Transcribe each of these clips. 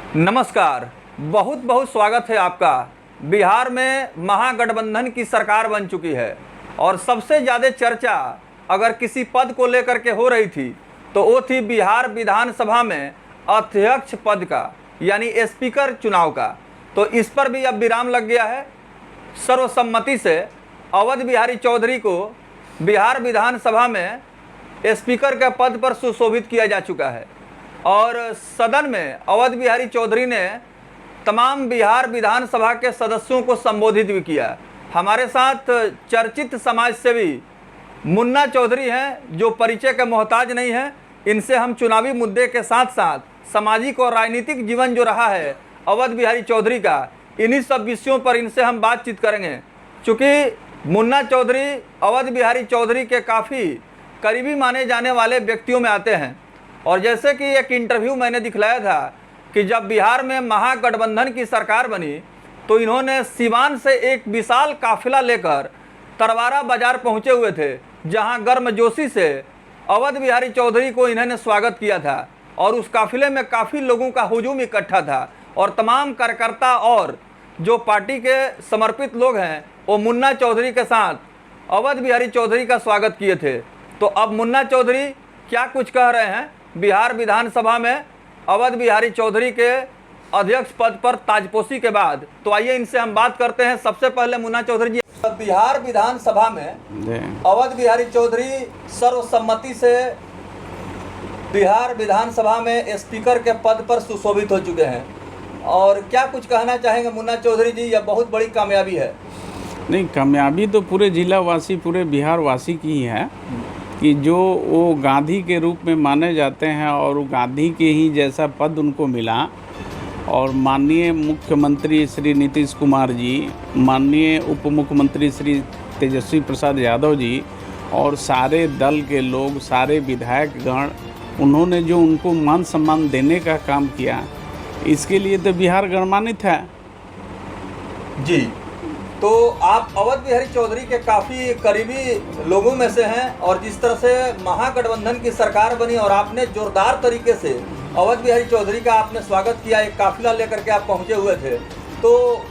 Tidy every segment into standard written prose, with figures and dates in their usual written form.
नमस्कार, बहुत बहुत स्वागत है आपका। बिहार में महागठबंधन की सरकार बन चुकी है और सबसे ज़्यादा चर्चा अगर किसी पद को लेकर के हो रही थी तो वो थी बिहार विधानसभा में अध्यक्ष पद का, यानी स्पीकर चुनाव का। तो इस पर भी अब विराम लग गया है। सर्वसम्मति से अवध बिहारी चौधरी को बिहार विधानसभा में स्पीकर के पद पर सुशोभित किया जा चुका है और सदन में अवध बिहारी चौधरी ने तमाम बिहार विधानसभा के सदस्यों को संबोधित भी किया। हमारे साथ चर्चित समाज सेवी मुन्ना चौधरी हैं, जो परिचय के मोहताज नहीं हैं। इनसे हम चुनावी मुद्दे के साथ साथ सामाजिक और राजनीतिक जीवन जो रहा है अवध बिहारी चौधरी का, इन्हीं सब विषयों पर इनसे हम बातचीत करेंगे। चूँकि मुन्ना चौधरी अवध बिहारी चौधरी के काफ़ी करीबी माने जाने वाले व्यक्तियों में आते हैं और जैसे कि एक इंटरव्यू मैंने दिखलाया था कि जब बिहार में महागठबंधन की सरकार बनी तो इन्होंने सिवान से एक विशाल काफिला लेकर तरवारा बाजार पहुंचे हुए थे, जहां गर्मजोशी से अवध बिहारी चौधरी को इन्होंने स्वागत किया था और उस काफिले में काफ़ी लोगों का हुजूम इकट्ठा था और तमाम कार्यकर्ता और जो पार्टी के समर्पित लोग हैं वो मुन्ना चौधरी के साथ अवध बिहारी चौधरी का स्वागत किए थे। तो अब मुन्ना चौधरी क्या कुछ कह रहे हैं बिहार विधानसभा में अवध बिहारी चौधरी के अध्यक्ष पद पर ताजपोशी के बाद, तो आइए इनसे हम बात करते हैं। सबसे पहले मुन्ना चौधरी जी, बिहार विधानसभा में अवध बिहारी चौधरी सर्वसम्मति से बिहार विधानसभा में स्पीकर के पद पर सुशोभित हो चुके हैं और क्या कुछ कहना चाहेंगे मुन्ना चौधरी जी? यह बहुत बड़ी कामयाबी है। नहीं, कामयाबी तो पूरे जिला वासी, पूरे बिहार वासी की ही है कि जो वो गांधी के रूप में माने जाते हैं और वो गांधी के ही जैसा पद उनको मिला और माननीय मुख्यमंत्री श्री नीतीश कुमार जी, माननीय उप मुख्यमंत्री श्री तेजस्वी प्रसाद यादव जी और सारे दल के लोग, सारे विधायकगण, उन्होंने जो उनको मान सम्मान देने का काम किया, इसके लिए तो बिहार गणमान्वित है जी। तो आप अवध बिहारी चौधरी के काफ़ी करीबी लोगों में से हैं और जिस तरह से महागठबंधन की सरकार बनी और आपने जोरदार तरीके से अवध बिहारी चौधरी का आपने स्वागत किया, एक काफिला लेकर के आप पहुंचे हुए थे, तो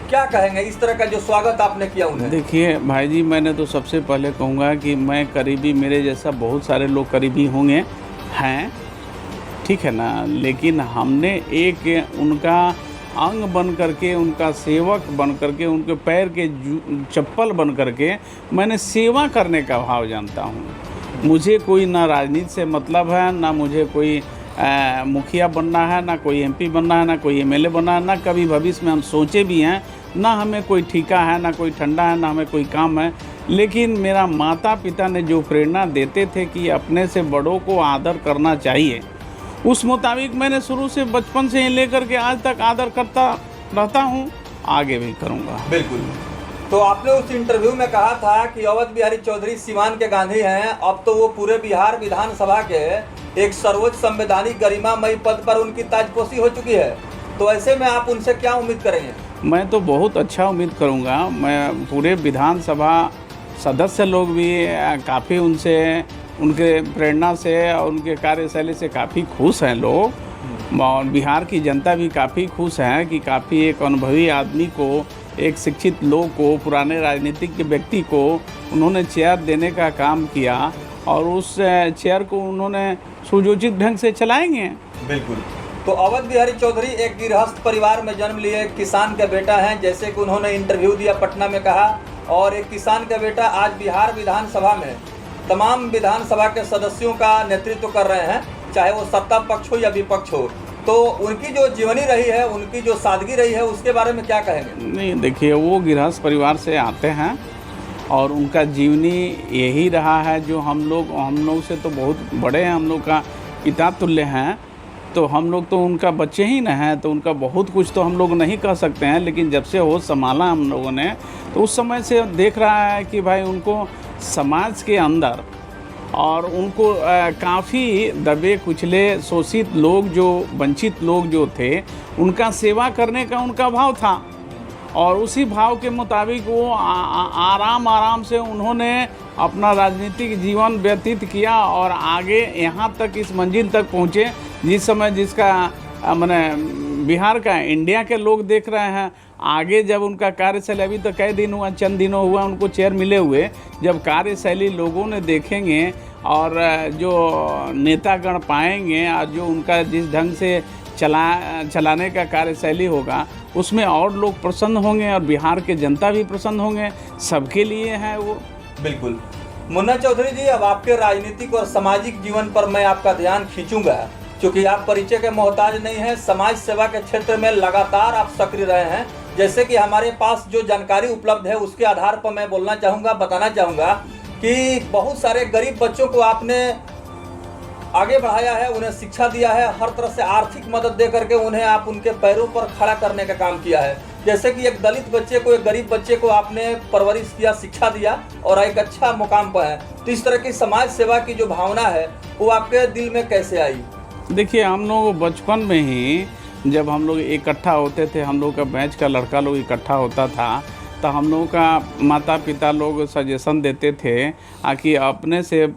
क्या कहेंगे इस तरह का जो स्वागत आपने किया उन्हें? देखिए भाई जी, मैंने तो सबसे पहले कहूँगा कि मैं करीबी, मेरे जैसा बहुत सारे लोग करीबी होंगे हैं, ठीक है ना, लेकिन हमने एक उनका अंग बन करके, उनका सेवक बन करके, उनके पैर के चप्पल बन करके मैंने सेवा करने का भाव जानता हूँ। मुझे कोई ना राजनीति से मतलब है, ना मुझे कोई मुखिया बनना है, ना कोई एमपी बनना है, ना कोई एमएलए बनना है, ना कभी भविष्य में हम सोचे भी हैं, ना हमें कोई ठेका है, ना कोई ठंडा है, ना हमें कोई काम है। लेकिन मेरा माता पिता ने जो प्रेरणा देते थे कि अपने से बड़ों को आदर करना चाहिए, उस मुताबिक मैंने शुरू से, बचपन से लेकर के आज तक आदर करता रहता हूँ, आगे भी करूँगा। बिल्कुल। तो आपने उस इंटरव्यू में कहा था कि अवध बिहारी चौधरी सिवान के गांधी हैं, अब तो वो पूरे बिहार विधानसभा के एक सर्वोच्च संवैधानिक गरिमामयी पद पर उनकी ताजपोशी हो चुकी है, तो ऐसे में आप उनसे क्या उम्मीद करेंगे? मैं तो बहुत अच्छा उम्मीद करूँगा। मैं पूरे विधानसभा सदस्य लोग भी काफ़ी उनसे, उनके प्रेरणा से और उनके कार्यशैली से काफ़ी खुश हैं लोग और बिहार की जनता भी काफ़ी खुश है कि काफ़ी एक अनुभवी आदमी को, एक शिक्षित लोग को, पुराने राजनीतिक के व्यक्ति को उन्होंने चेयर देने का काम किया और उस चेयर को उन्होंने सुयोजित ढंग से चलाएंगे। बिल्कुल। तो अवध बिहारी चौधरी एक गृहस्थ परिवार में जन्म लिए, किसान का बेटा हैं, जैसे कि उन्होंने इंटरव्यू दिया पटना में कहा, और एक किसान का बेटा आज बिहार विधानसभा में तमाम विधानसभा के सदस्यों का नेतृत्व कर रहे हैं, चाहे वो सत्ता पक्ष हो या विपक्ष हो। तो उनकी जो जीवनी रही है, उनकी जो सादगी रही है, उसके बारे में क्या कहेंगे? नहीं, देखिए, वो गृहस्थ परिवार से आते हैं और उनका जीवनी यही रहा है जो हम लोग से तो बहुत बड़े हैं, हम लोग का पिता तुल्य हैं, तो हम लोग तो उनका बच्चे ही न हैं, तो उनका बहुत कुछ तो हम लोग नहीं कह सकते हैं। लेकिन जब से होश संभाला हम लोगों ने, तो उस समय से देख रहा है कि भाई उनको समाज के अंदर और उनको काफ़ी दबे कुचले शोषित लोग, जो वंचित लोग जो थे, उनका सेवा करने का उनका भाव था और उसी भाव के मुताबिक वो आराम से उन्होंने अपना राजनीतिक जीवन व्यतीत किया और आगे यहाँ तक, इस मंजिल तक पहुँचे जिस समय जिसका मैंने बिहार का, इंडिया के लोग देख रहे हैं। आगे जब उनका कार्यशैली, अभी तो कई दिन हुआ, चंद दिनों हुआ उनको चेयर मिले हुए, जब कार्यशैली लोगों ने देखेंगे और जो नेतागण पाएंगे और जो उनका जिस ढंग से चलाने का कार्यशैली होगा, उसमें और लोग प्रसन्न होंगे और बिहार के जनता भी प्रसन्न होंगे। सबके लिए है वो। बिल्कुल। मुन्ना चौधरी जी, अब आपके राजनीतिक और सामाजिक जीवन पर मैं आपका ध्यान खींचूंगा, क्योंकि आप परिचय के मोहताज नहीं हैं। समाज सेवा के क्षेत्र में लगातार आप सक्रिय रहे हैं। जैसे कि हमारे पास जो जानकारी उपलब्ध है उसके आधार पर मैं बोलना चाहूँगा, बताना चाहूँगा कि बहुत सारे गरीब बच्चों को आपने आगे बढ़ाया है, उन्हें शिक्षा दिया है, हर तरह से आर्थिक मदद दे करके उन्हें आप उनके पैरों पर खड़ा करने का काम किया है। जैसे कि एक दलित बच्चे को, एक गरीब बच्चे को आपने परवरिश किया, शिक्षा दिया और एक अच्छा मुकाम पर है। तो इस तरह की समाज सेवा की जो भावना है वो आपके दिल में कैसे आई? देखिए, हम लोग बचपन में ही जब हम लोग इकट्ठा होते थे, हम लोग का बैच का लड़का लोग इकट्ठा होता था, तो हम लोगों का माता पिता लोग सजेशन देते थे कि अपने से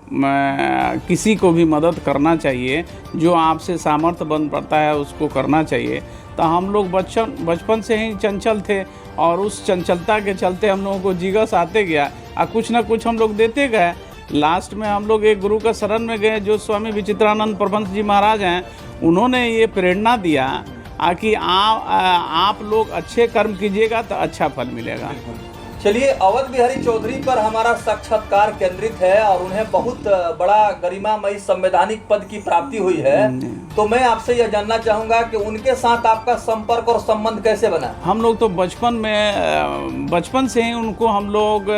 किसी को भी मदद करना चाहिए, जो आपसे सामर्थ्य बन पड़ता है उसको करना चाहिए। तो हम लोग बचपन से ही चंचल थे और उस चंचलता के चलते हम लोगों को जिगस आते गया और कुछ ना कुछ हम लोग देते गए। लास्ट में हम लोग एक गुरु का शरण में गए, जो स्वामी विचित्रानंद प्रबंध जी महाराज हैं। उन्होंने ये प्रेरणा दिया कि आप लोग अच्छे कर्म कीजिएगा तो अच्छा फल मिलेगा। चलिए, अवध बिहारी चौधरी पर हमारा साक्षात्कार केंद्रित है और उन्हें बहुत बड़ा गरिमामयी संवैधानिक पद की प्राप्ति हुई है। तो मैं आपसे यह जानना चाहूँगा कि उनके साथ आपका संपर्क और संबंध कैसे बना? हम लोग तो बचपन से ही उनको हम लोग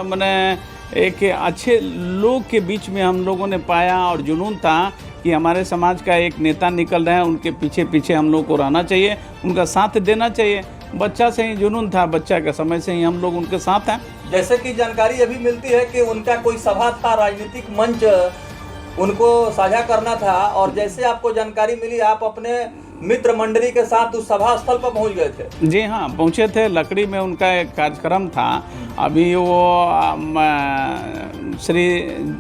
मैंने एक अच्छे लोग के बीच में हम लोगों ने पाया और जुनून था कि हमारे समाज का एक नेता निकल रहे हैं, उनके पीछे पीछे हम लोग को रहना चाहिए, उनका साथ देना चाहिए। बच्चा से ही जुनून था, बच्चा के समय से ही हम लोग उनके साथ हैं। जैसे कि जानकारी अभी मिलती है कि उनका कोई सभा था, राजनीतिक मंच उनको साझा करना था, और जैसे आपको जानकारी मिली आप अपने मित्र मंडली के साथ उस सभा स्थल पर पहुंच गए थे। जी हाँ, पहुंचे थे। लकड़ी में उनका एक कार्यक्रम था। अभी वो श्री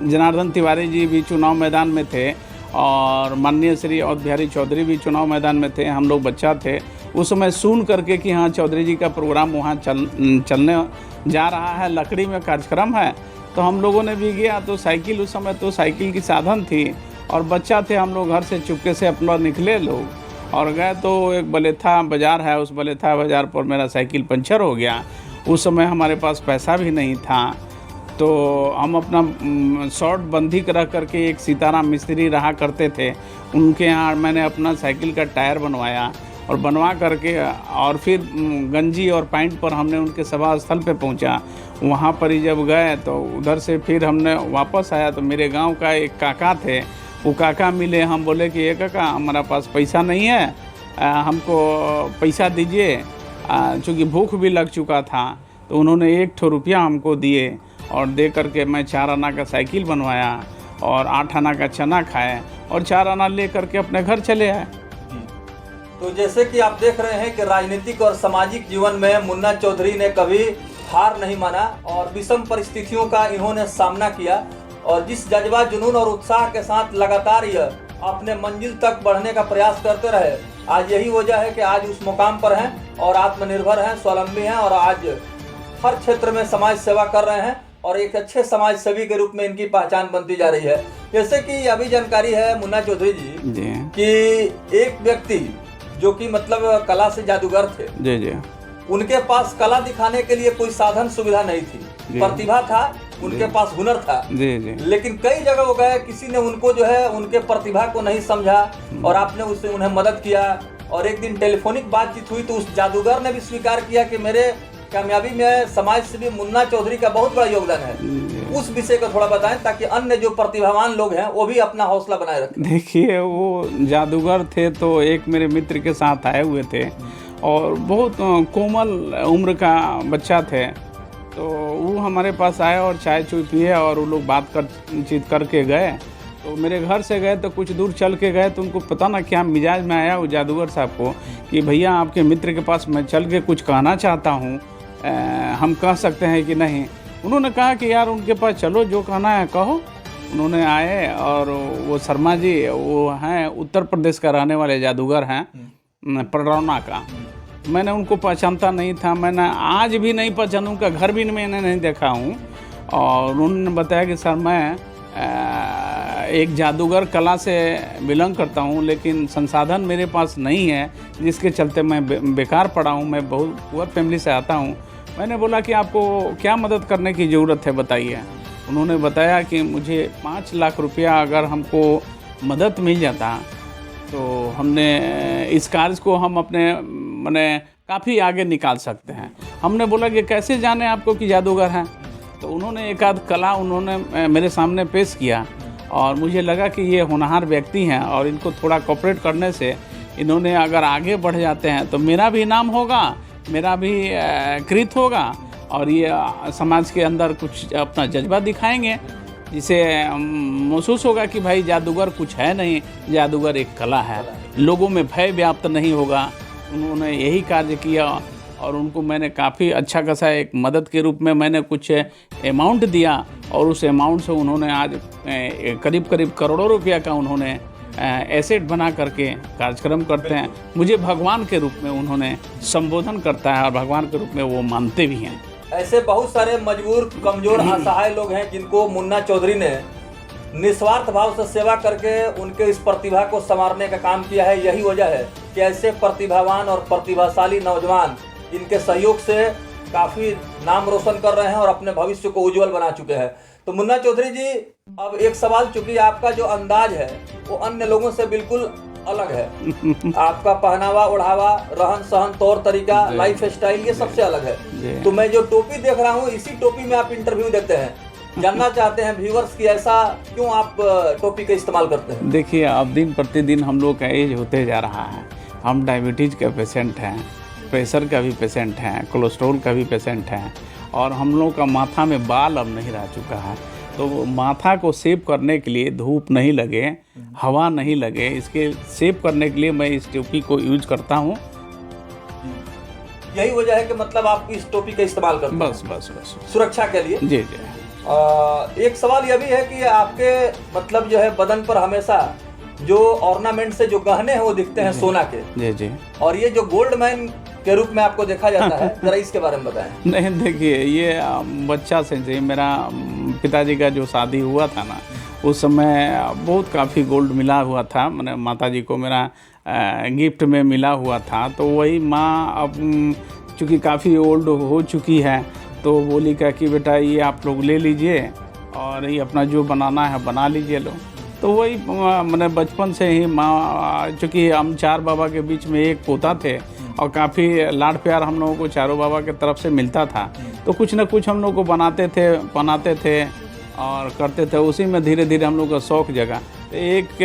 जनार्दन तिवारी जी भी चुनाव मैदान में थे और माननीय श्री अवध बिहारी चौधरी भी चुनाव मैदान में थे। हम लोग बच्चा थे उस समय, सुन करके कि हाँ चौधरी जी का प्रोग्राम वहाँ चलने जा रहा है, लकड़ी में कार्यक्रम है, तो हम लोगों ने भी गया। तो साइकिल, उस समय तो साइकिल की साधन थी और बच्चा थे हम लोग, घर से चुपके से अपना निकले लोग और गए। तो एक बलेथा बाज़ार है, उस बलेथा बाज़ार पर मेरा साइकिल पंचर हो गया। उस समय हमारे पास पैसा भी नहीं था, तो हम अपना शॉर्ट बंदी करा करके एक सीताराम मिस्त्री रहा करते थे, उनके यहाँ मैंने अपना साइकिल का टायर बनवाया और बनवा करके और फिर गंजी और पैंट पर हमने उनके सभा स्थल पे पहुंचा। वहाँ पर ही जब गए तो उधर से फिर हमने वापस आया तो मेरे गांव का एक काका थे, वो काका मिले। हम बोले कि ये काका, हमारा पास पैसा नहीं है, हमको पैसा दीजिए, चूँकि भूख भी लग चुका था। तो उन्होंने 1 रुपया हमको दिए और दे करके मैं 4 आना का साइकिल बनवाया और 8 आना का चना खाए और 4 आना ले करके अपने घर चले आए। तो जैसे कि आप देख रहे हैं कि राजनीतिक और सामाजिक जीवन में मुन्ना चौधरी ने कभी हार नहीं माना और विषम परिस्थितियों का इन्होंने सामना किया और जिस जज्बा, जुनून और उत्साह के साथ लगातार यह अपने मंजिल तक बढ़ने का प्रयास करते रहे, आज यही वजह है कि आज उस मुकाम पर हैं और आत्मनिर्भर हैं, स्वावलंबी हैं और आज हर क्षेत्र में समाज सेवा कर रहे हैं और एक अच्छे समाज सेवी के रूप में इनकी पहचान बनती जा रही है। जैसे कि अभी जानकारी है मुन्ना चौधरी जी कि एक व्यक्ति जो कि मतलब कला से जादूगर थे, जी, उनके पास कला दिखाने के लिए कोई साधन सुविधा नहीं थी, प्रतिभा था, उनके पास हुनर था, जी, लेकिन कई जगह वो गए, किसी ने उनको जो है उनके प्रतिभा को नहीं समझा और आपने उससे उन्हें मदद किया। और एक दिन टेलीफोनिक बातचीत हुई तो उस जादूगर ने भी स्वीकार किया कि मेरे कामयाबी में समाज सेवी मुन्ना चौधरी का बहुत बड़ा योगदान है। उस विषय को थोड़ा बताएं ताकि अन्य जो प्रतिभावान लोग हैं वो भी अपना हौसला बनाए रखें। देखिए, वो जादूगर थे तो एक मेरे मित्र के साथ आए हुए थे और बहुत कोमल उम्र का बच्चा थे, तो वो हमारे पास आए और चाय चुय पिए और वो लोग बातचीत करके गए। तो मेरे घर से गए तो कुछ दूर चल के गए तो उनको पता ना क्या मिजाज में आया वो जादूगर साहब को कि भैया आपके मित्र के पास मैं चल के कुछ कहना चाहता हूँ, हम कह सकते हैं कि नहीं। उन्होंने कहा कि यार उनके पास चलो, जो कहना है कहो। उन्होंने आए और वो शर्मा जी, वो हैं उत्तर प्रदेश का रहने वाले जादूगर हैं, पडरौना का। मैंने उनको पहचानता नहीं था, मैंने आज भी नहीं पहचानूँ, उनका घर भी मैंने नहीं देखा हूँ। और उन्होंने बताया कि सर मैं एक जादूगर कला से बिलोंग करता हूँ, लेकिन संसाधन मेरे पास नहीं है, जिसके चलते मैं बेकार पड़ा हूँ, मैं बहुत पुअर फैमिली से आता हूँ। मैंने बोला कि आपको क्या मदद करने की ज़रूरत है बताइए। उन्होंने बताया कि मुझे 5 लाख रुपया अगर हमको मदद मिल जाता तो हमने इस कार्य को हम अपने माने काफ़ी आगे निकाल सकते हैं। हमने बोला कि कैसे जाने आपको कि जादूगर हैं। तो उन्होंने एक आध कला उन्होंने मेरे सामने पेश किया और मुझे लगा कि ये होनहार व्यक्ति हैं और इनको थोड़ा कोऑपरेट करने से इन्होंने अगर आगे बढ़ जाते हैं तो मेरा भी नाम होगा, मेरा भी कृत होगा और ये समाज के अंदर कुछ अपना जज्बा दिखाएंगे, जिसे महसूस होगा कि भाई जादूगर कुछ है नहीं, जादूगर एक कला है, लोगों में भय व्याप्त नहीं होगा। उन्होंने यही कार्य किया और उनको मैंने काफ़ी अच्छा खासा एक मदद के रूप में मैंने कुछ अमाउंट दिया और उस अमाउंट से उन्होंने आज करीब करीब करोड़ों रुपया का उन्होंने एसेट बना करके कार्यक्रम करते हैं। मुझे भगवान के रूप में उन्होंने संबोधन करता है और भगवान के रूप में वो मानते भी हैं। ऐसे बहुत सारे मजबूर, कमजोर, असहाय लोग हैं जिनको मुन्ना चौधरी ने निस्वार्थ भाव से सेवा करके उनके इस प्रतिभा को संवारने का काम किया है। यही वजह है कि ऐसे प्रतिभावान और प्रतिभाशाली नौजवान इनके सहयोग से काफ़ी नाम रोशन कर रहे हैं और अपने भविष्य को उज्जवल बना चुके हैं। तो मुन्ना चौधरी जी, अब एक सवाल, चूंकि आपका जो अंदाज है वो अन्य लोगों से बिल्कुल अलग है। आपका पहनावा ओढ़ावा, रहन सहन, तौर तरीका, लाइफ स्टाइल, ये सबसे अलग है। तो मैं जो टोपी देख रहा हूँ, इसी टोपी में आप इंटरव्यू देते हैं। जानना चाहते हैं व्यूअर्स कि ऐसा क्यों आप टोपी का इस्तेमाल करते हैं? देखिए, अब दिन प्रतिदिन हम लोग का एज होते जा रहा है। हम डायबिटीज़ का पेशेंट हैं, प्रेशर का भी पेशेंट हैं, कोलेस्ट्रॉल का भी पेशेंट हैं और हम लोग का माथा में बाल अब नहीं रह चुका है। तो माथा को सेव करने के लिए धूप नहीं लगे, हवा नहीं लगे, इसके सेव करने के लिए मैं इस टोपी को यूज करता हूँ। यही वजह है कि मतलब आप इस टोपी का इस्तेमाल करते हैं? बस सुरक्षा के लिए। जी। एक सवाल यह भी है कि आपके मतलब जो है बदन पर हमेशा जो ऑर्नामेंट से जो गहने हैं वो दिखते हैं सोना के। जी। और ये जो गोल्ड मैन के रूप में आपको देखा जाता है, जरा इसके बारे में बताएं। नहीं, देखिए, ये बच्चा से मेरा पिताजी का जो शादी हुआ था ना, उस समय बहुत काफ़ी गोल्ड मिला हुआ था। मैंने माताजी को मेरा गिफ्ट में मिला हुआ था। तो वही माँ अब चूँकि काफ़ी ओल्ड हो चुकी है तो बोली क्या कि बेटा ये आप लोग ले लीजिए और ये अपना जो बनाना है बना लीजिए लो। तो वही मैंने बचपन से ही माँ, चूँकि हम 4 बाबा के बीच में एक पोता थे और काफ़ी लाड प्यार हम लोगों को चारों बाबा के तरफ से मिलता था, तो कुछ न कुछ हम लोग को बनाते थे और करते थे। उसी में धीरे धीरे हम लोग का शौक़ जगा। एक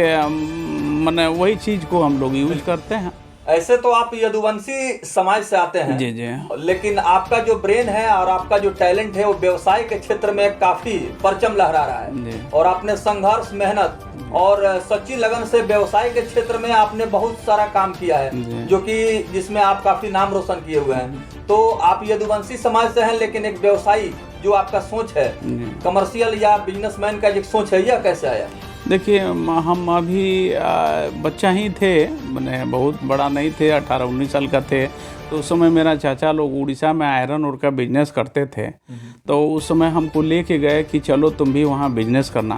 मैंने वही चीज़ को हम लोग यूज करते हैं। ऐसे तो आप यदुवंशी समाज से आते हैं। जी। लेकिन आपका जो ब्रेन है और आपका जो टैलेंट है वो व्यवसाय के क्षेत्र में काफी परचम लहरा रहा है। और आपने संघर्ष, मेहनत और सच्ची लगन से व्यवसाय के क्षेत्र में आपने बहुत सारा काम किया है, जो कि जिसमें आप काफी नाम रोशन किए हुए हैं। तो आप यदुवंशी समाज से हैं, लेकिन एक व्यवसायी जो आपका सोच है, कमर्शियल या बिजनेसमैन का जो सोच है, यह कैसे आया? देखिए, हम अभी बच्चा ही थे, मैंने बहुत बड़ा नहीं थे, 18-19 साल का थे। तो उस समय मेरा चाचा लोग उड़ीसा में आयरन और का बिजनेस करते थे। तो उस समय हमको लेके गए कि चलो तुम भी वहाँ बिजनेस करना।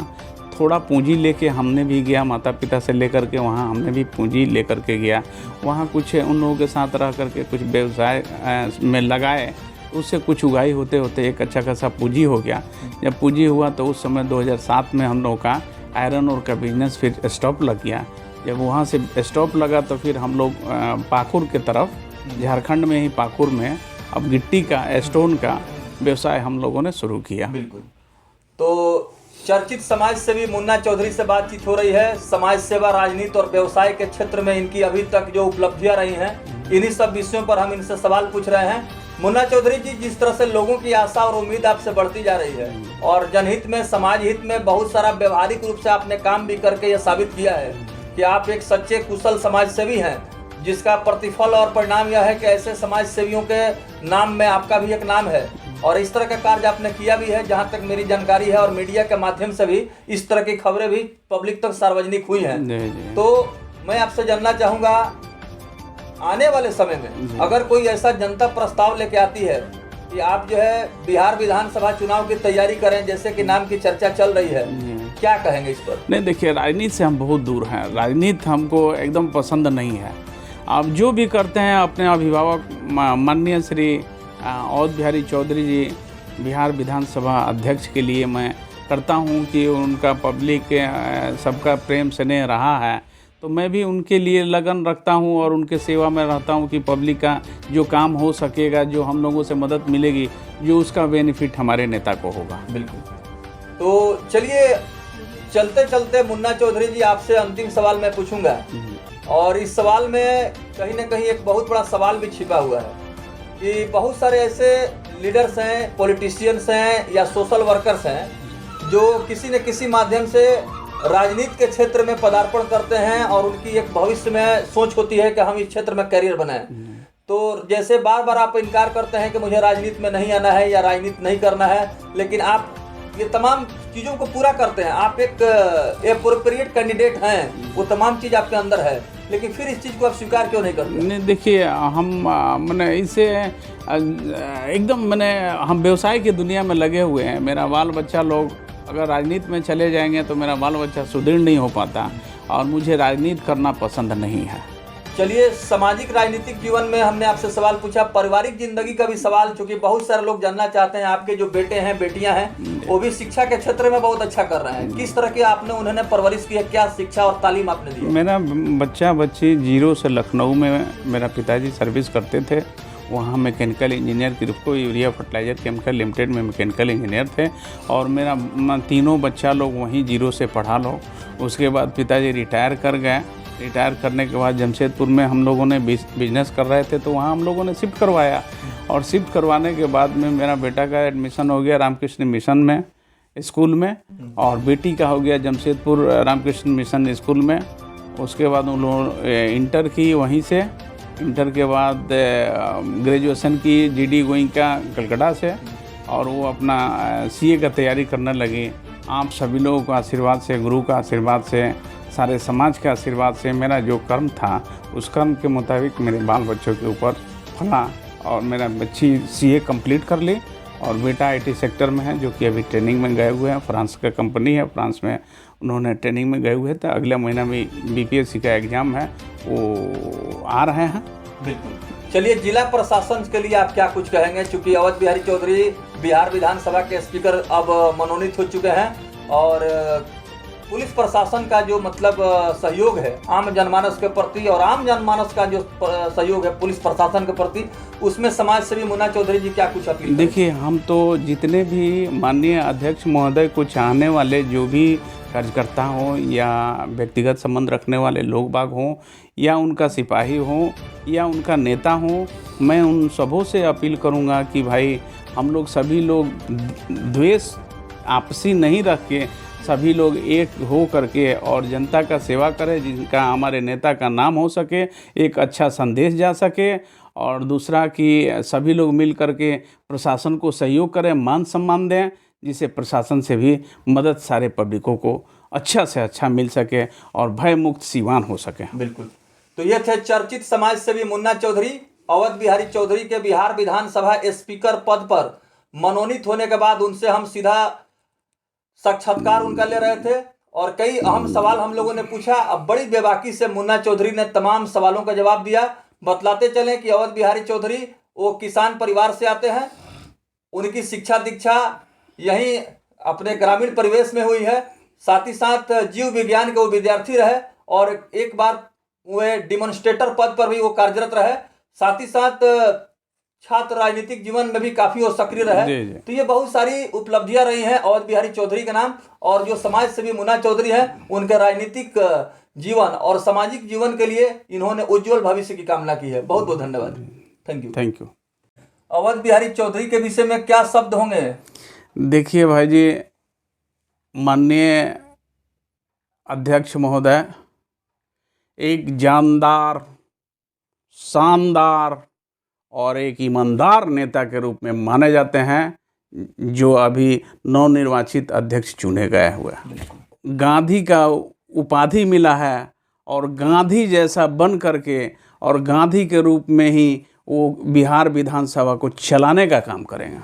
थोड़ा पूंजी लेके हमने भी गया, माता पिता से लेकर के वहाँ हमने भी पूंजी लेकर के गया। वहाँ कुछ उन लोगों के साथ रह करके कुछ व्यवसाय में लगाए, उससे कुछ उगाई होते होते एक अच्छा खासा पूंजी हो गया। जब पूंजी हुआ तो उस समय 2007 में हम लोगों का आयरन और का बिजनेस फिर स्टॉप लग गया। जब वहाँ से स्टॉप लगा तो फिर हम लोग पाकुर के तरफ, झारखंड में ही पाकुर में अब गिट्टी का, स्टोन का व्यवसाय हम लोगों ने शुरू किया। बिल्कुल। तो चर्चित समाज सेवी मुन्ना चौधरी से बातचीत हो रही है। समाज सेवा, राजनीति और व्यवसाय के क्षेत्र में इनकी अभी तक जो उपलब्धियां रही हैं, इन्हीं सब विषयों पर हम इनसे सवाल पूछ रहे हैं। मुन्ना चौधरी जी, जिस तरह से लोगों की आशा और उम्मीद आपसे बढ़ती जा रही है और जनहित में, समाज हित में बहुत सारा व्यवहारिक रूप से आपने काम भी करके यह साबित किया है कि आप एक सच्चे कुशल समाज सेवी हैं, जिसका प्रतिफल और परिणाम यह है कि ऐसे समाज सेवियों के नाम में आपका भी एक नाम है और इस तरह का कार्य आपने किया भी है। जहाँ तक मेरी जानकारी है और मीडिया के माध्यम से भी इस तरह की खबरें भी पब्लिक तक सार्वजनिक हुई हैं। तो मैं आपसे जानना चाहूँगा आने वाले समय में अगर कोई ऐसा जनता प्रस्ताव लेके आती है कि आप जो है बिहार विधानसभा चुनाव की तैयारी करें, जैसे कि नाम की चर्चा चल रही है, क्या कहेंगे इस पर? नहीं, देखिए, राजनीति से हम बहुत दूर हैं। राजनीति हमको एकदम पसंद नहीं है। आप जो भी करते हैं अपने अभिभावक माननीय श्री अवध बिहारी चौधरी जी बिहार विधानसभा अध्यक्ष के लिए मैं करता हूं कि उनका पब्लिक सबका प्रेम स्नेह रहा है, तो मैं भी उनके लिए लगन रखता हूं और उनके सेवा में रहता हूं कि पब्लिक का जो काम हो सकेगा, जो हम लोगों से मदद मिलेगी, जो उसका बेनिफिट हमारे नेता को होगा। बिल्कुल। तो चलिए, चलते चलते मुन्ना चौधरी जी आपसे अंतिम सवाल मैं पूछूंगा, और इस सवाल में कहीं ना कहीं एक बहुत बड़ा सवाल भी छिपा हुआ है कि बहुत सारे ऐसे लीडर्स हैं, पॉलिटिशियंस हैं या सोशल वर्कर्स हैं जो किसी न किसी माध्यम से राजनीति के क्षेत्र में पदार्पण करते हैं और उनकी एक भविष्य में सोच होती है कि हम इस क्षेत्र में करियर बनाएं। तो जैसे बार बार आप इनकार करते हैं कि मुझे राजनीति में नहीं आना है या राजनीति नहीं करना है, लेकिन आप ये तमाम चीज़ों को पूरा करते हैं। आप एक एप्रोप्रिएट कैंडिडेट हैं, वो तमाम चीज़ आपके अंदर है, लेकिन फिर इस चीज़ को आप स्वीकार क्यों नहीं करते? नहीं, देखिए, हम मैंने इसे एकदम हम व्यवसाय की दुनिया में लगे हुए हैं। मेरा बाल बच्चा लोग अगर राजनीति में चले जाएंगे तो मेरा बाल बच्चा सुदृढ़ नहीं हो पाता, और मुझे राजनीति करना पसंद नहीं है। चलिए, सामाजिक राजनीतिक जीवन में हमने आपसे सवाल पूछा, पारिवारिक जिंदगी का भी सवाल, चूंकि बहुत सारे लोग जानना चाहते हैं। आपके जो बेटे हैं, बेटियां हैं, वो भी शिक्षा के क्षेत्र में बहुत अच्छा कर रहे हैं। किस तरह की आपने उन्होंने परवरिश की है, क्या शिक्षा और तालीम आपने दी? मेरा बच्चा बच्ची 0 से लखनऊ में मेरा पिताजी सर्विस करते थे। वहाँ मैकेनिकल इंजीनियर की रुको यूरिया फर्टिलाइजर केमिकल लिमिटेड में मैकेनिकल इंजीनियर थे, और मेरा तीनों बच्चा लोग वहीं 0 से पढ़ा लो। उसके बाद पिताजी रिटायर कर गए। रिटायर करने के बाद जमशेदपुर में हम लोगों ने बिजनेस कर रहे थे, तो वहाँ हम लोगों ने शिफ्ट करवाया, और शिफ्ट करवाने के बाद में मेरा बेटा का एडमिशन हो गया रामकृष्ण मिशन में स्कूल में, और बेटी का हो गया जमशेदपुर रामकृष्ण मिशन स्कूल में। उसके बाद उन लोगों इंटर की वहीं से, इंटर के बाद ग्रेजुएशन की जीडी गोइंका कलकत्ता से, और वो अपना सीए का तैयारी करने लगी। आप सभी लोगों का आशीर्वाद से, गुरु का आशीर्वाद से, सारे समाज के आशीर्वाद से मेरा जो कर्म था उस कर्म के मुताबिक मेरे बाल बच्चों के ऊपर फला, और मेरा बच्ची सीए कंप्लीट कर ली, और बेटा आईटी सेक्टर में है, जो कि अभी ट्रेनिंग में गए हुए हैं। फ्रांस का कंपनी है, फ्रांस में उन्होंने ट्रेनिंग में गए हुए थे। अगले महीना में बीपीएससी का एग्ज़ाम है, वो आ रहे हैं। बिल्कुल। चलिए, जिला प्रशासन के लिए आप क्या कुछ कहेंगे, चूँकि अवध बिहारी चौधरी बिहार विधानसभा के स्पीकर अब मनोनीत हो चुके हैं, और पुलिस प्रशासन का जो मतलब सहयोग है आम जनमानस के प्रति, और आम जनमानस का जो सहयोग है पुलिस प्रशासन के प्रति, उसमें समाज सेवी मुन्ना चौधरी जी क्या कुछ अपील? देखिए, हम तो जितने भी माननीय अध्यक्ष महोदय को चाहने वाले जो भी कार्यकर्ता हों या व्यक्तिगत संबंध रखने वाले लोग बाग हों, या उनका सिपाही हों या उनका नेता हों, मैं उन सबों से अपील करूंगा कि भाई हम लोग सभी लोग द्वेष आपसी नहीं रख के सभी लोग एक हो करके और जनता का सेवा करें, जिनका हमारे नेता का नाम हो सके, एक अच्छा संदेश जा सके, और दूसरा कि सभी लोग मिल करके प्रशासन को सहयोग करें, मान सम्मान दें, जिससे प्रशासन से भी मदद सारे पब्लिकों को अच्छा से अच्छा मिल सके और भय मुक्त सीवान हो सके। बिल्कुल। तो ये थे चर्चित समाज सेवी मुन्ना चौधरी। अवध बिहारी चौधरी के बिहार विधानसभा स्पीकर पद पर मनोनीत होने के बाद उनसे हम सीधा साक्षात्कार उनका ले रहे थे, और कई अहम सवाल हम लोगों ने पूछा। अब बड़ी बेबाकी से मुन्ना चौधरी ने तमाम सवालों का जवाब दिया। बतलाते चलें कि अवध बिहारी चौधरी वो किसान परिवार से आते हैं, उनकी शिक्षा दीक्षा यहीं अपने ग्रामीण परिवेश में हुई है। साथ ही साथ जीव विज्ञान के वो विद्यार्थी रहे, और एक बार वे डिमॉन्स्ट्रेटर पद पर भी वो कार्यरत रहे। साथ ही साथ छात्र राजनीतिक जीवन में भी काफी वो सक्रिय रहे। तो ये बहुत सारी उपलब्धियां रही हैं अवध बिहारी चौधरी के नाम, और जो समाज सेवी मुन्ना चौधरी हैं उनके राजनीतिक जीवन और सामाजिक जीवन के लिए इन्होंने उज्जवल भविष्य की कामना की है। बहुत बहुत धन्यवाद। Thank you. Thank you. Awadh Bihari Chaudhary के विषय में क्या शब्द होंगे? देखिए भाई जी, माननीय अध्यक्ष महोदय एक जानदार, शानदार और एक ईमानदार नेता के रूप में माने जाते हैं, जो अभी नवनिर्वाचित अध्यक्ष चुने गए हुए हैं। गांधी का उपाधि मिला है, और गांधी जैसा बन करके और गांधी के रूप में ही वो बिहार विधानसभा को चलाने का काम करेंगे।